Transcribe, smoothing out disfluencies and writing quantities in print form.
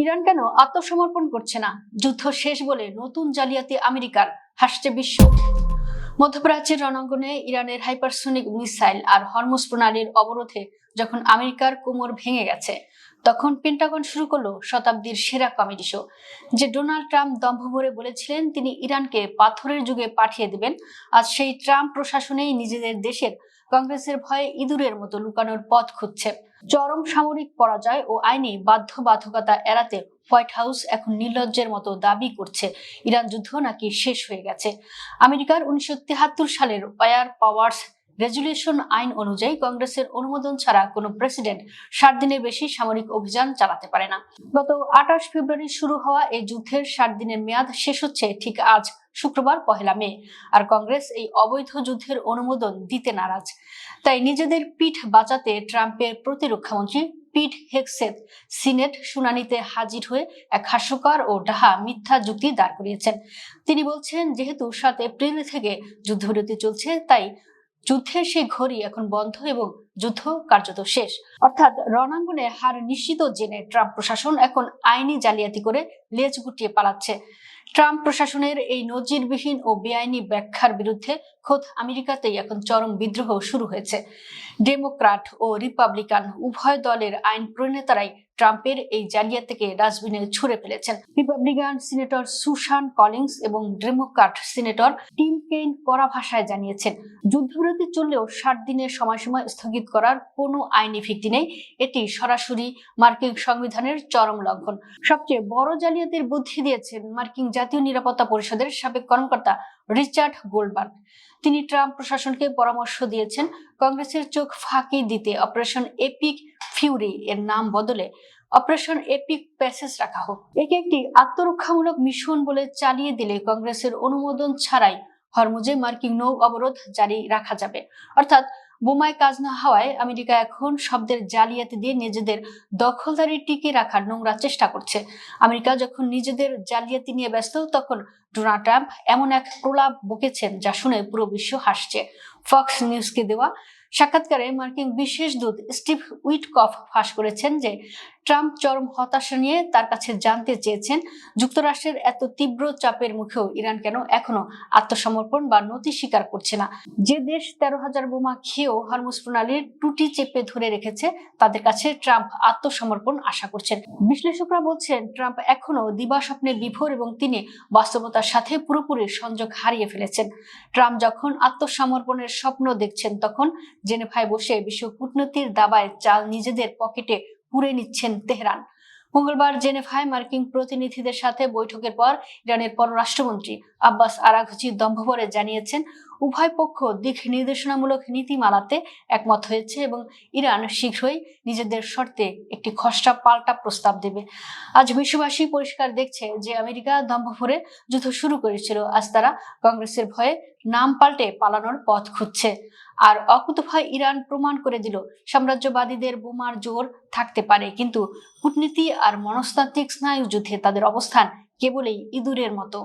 Iran কেন আত্মসমর্পণ করছে না? যুদ্ধ শেষ বলে নতুন জালিয়াতি আমেরিকার, হাসছে বিশ্ব। মধ্যপ্রাচ্যের রণাঙ্গনে ইরানের হাইপারসোনিক মিসাইল আর হরমুজ প্রণালীর অবরোধে যখন আমেরিকার কোমর ভেঙে গেছে, তখন পেন্টাগন শুরু করলো শতাব্দীর সেরা কমেডি শো। যে ডোনাল্ড ট্রাম্প দম্ভ ভরে বলেছিলেন তিনি ইরানকে পাথরের যুগে পাঠিয়ে দেবেন, আজ সেই ট্রাম্প প্রশাসনেই নিজেদের দেশের কংগ্রেসের ভয়ে ইঁদুরের মতো লুকানোর পথ খুঁজছে। চরম সামরিক পরাজয় ও আইনি বাধ্যবাধকতা এড়াতে হোয়াইট হাউস এখন নির্লজ্জের মতো দাবি করছে ইরান যুদ্ধ নাকি শেষ হয়ে গেছে। আমেরিকার 1973 সালের ওয়ার পাওয়ার্স রেজুলেশন আইন অনুযায়ী কংগ্রেসের অনুমোদন ছাড়া কোনো প্রেসিডেন্ট 60 দিনের বেশি সামরিক অভিযান চালাতে পারে না। গত 28 ফেব্রুয়ারি শুরু হওয়া এই যুদ্ধের 60 দিনের মেয়াদ শেষ হচ্ছে ঠিক আজ শুক্রবার 1 মে, আর কংগ্রেস এই অবৈধ যুদ্ধের অনুমোদন দিতে নারাজ। তাই নিজেদের পিঠ বাঁচাতে ট্রাম্পের প্রতিরক্ষামন্ত্রী পিট হেগসেথ সিনেট শুনানিতে হাজির হয়ে এক হাস্যকর ও ডাহা মিথ্যা যুক্তি দাঁড় করিয়েছেন। তিনি বলছেন, যেহেতু 7 এপ্রিল থেকে যুদ্ধবিরতি চলছে, তাই যুদ্ধের সেই ঘড়ি এখন বন্ধ এবং যুদ্ধ কার্যত শেষ। অর্থাৎ রণাঙ্গনে হার নিশ্চিত জেনে ট্রাম্প প্রশাসন এখন আইনি জালিয়াতি করে লেজ গুটিয়ে পালাচ্ছে। ট্রাম্প প্রশাসনের এই নজিরবিহীন ও বেআইনি ব্যাখ্যার বিরুদ্ধে খোদ আমেরিকাতেই এখন চরম বিদ্রোহ শুরু হয়েছে। ডেমোক্র্যাট ও রিপাবলিকান উভয় দলের আইন প্রণেতারাই ট্রাম্পের এই জালিয়াতিকে ডাস্টবিনে ছুঁড়ে ফেলেছেন। রিপাবলিকান সিনেটর সুশান কলিন্স এবং ডেমোক্র্যাট সিনেটর টিম কেইন কড়া ভাষায় জানিয়েছেন, যুদ্ধবিরতি চললেও 60 দিনের সময়সীমা স্থগিত করার কোনো আইনি ভিত্তি নেই। এটি সরাসরি মার্কিন সংবিধানের চরম লঙ্ঘন। সবচেয়ে বড় জালিয়াতির বুদ্ধি দিয়েছেন মার্কিন জাতীয় নিরাপত্তা পরিষদের সাবেক কর্মকর্তা রিচার্ড গোল্ডবার্গ। তিনি ট্রাম্প প্রশাসনকে পরামর্শ দিয়েছেন কংগ্রেসের চোখ ফাঁকি দিতে অপারেশন এপিক ফিউরি এর নাম বদলে অপারেশন এপিক প্যাসেজ রাখা হোক। একে একটি আত্মরক্ষামূলক মিশন বলে চালিয়ে দিলে কংগ্রেসের অনুমোদন ছাড়াই হরমুজে মার্কিন নৌ অবরোধ জারি রাখা যাবে। অর্থাৎ বোমায় কাজ না হওয়ায় আমেরিকা এখন শব্দের জালিয়াতি দিয়ে নিজেদের দখলদারি টিকিয়ে রাখার নোংরা চেষ্টা করছে। আমেরিকা যখন নিজেদের জালিয়াতি নিয়ে ব্যস্ত, তখন ডোনাল্ড ট্রাম্প এমন এক প্রলাপ বকেছেন যা শুনে পুরো বিশ্ব হাসছে। ফক্স নিউজকে দেওয়া সাক্ষাৎকারে মার্কিন বিশেষ দূত স্টিভ উইটকফ ফাঁস করেছেন যে ট্রাম্প চরম হতাশা নিয়ে তার কাছে জানতে চেয়েছেন, যুক্তরাষ্ট্রের এত তীব্র চাপের মুখেও ইরান কেন এখনো আত্মসমর্পণ বা নতি স্বীকার করছে না। যে দেশ 13,000 বোমা খেয়েও হরমুজ প্রণালীর টুটি চেপে ধরে রেখেছে, তাদের কাছে ট্রাম্প আত্মসমর্পণ আশা করছেন। বিশ্লেষকরা বলছেন, ট্রাম্প এখনো দিবাস্বপ্নে বিভোর এবং তিনি বাস্তবতার সাথে পুরোপুরি সংযোগ হারিয়ে ফেলেছেন। ট্রাম্প যখন আত্মসমর্পণের স্বপ্ন দেখছেন, তখন জেনেভায় বসে বিশ্ব কূটনীতির দাবায় চাল নিজেদের পকেটে পুরে নিচ্ছেন তেহরান। মঙ্গলবার জেনেভায় মার্কিন প্রতিনিধিদের সাথে বৈঠকের পর ইরানের পররাষ্ট্রমন্ত্রী আব্বাস আরাঘচি দম্ভভরে জানিয়েছেন, উভয় পক্ষ দিক নির্দেশনামূলক নীতিমালাতে একমত হয়েছে এবং ইরান শীঘ্রই নিজেদের শর্তে একটি খসড়া পাল্টা প্রস্তাব দেবে। আজ বিশ্ববাসী পরিষ্কার দেখছে যে আমেরিকা দম্ভভরে যুদ্ধ শুরু করেছিল, আজ তারা কংগ্রেসের ভয়ে নাম পাল্টে পালানোর পথ খুঁজছে। আর অকুতোভয় ইরান প্রমাণ করে দিল, সাম্রাজ্যবাদীদের বোমার জোর থাকতে পারে, কিন্তু কূটনীতি আর মনস্তাত্ত্বিক স্নায়ু যুদ্ধে তাদের অবস্থান কেবলই ইঁদুরের মতো।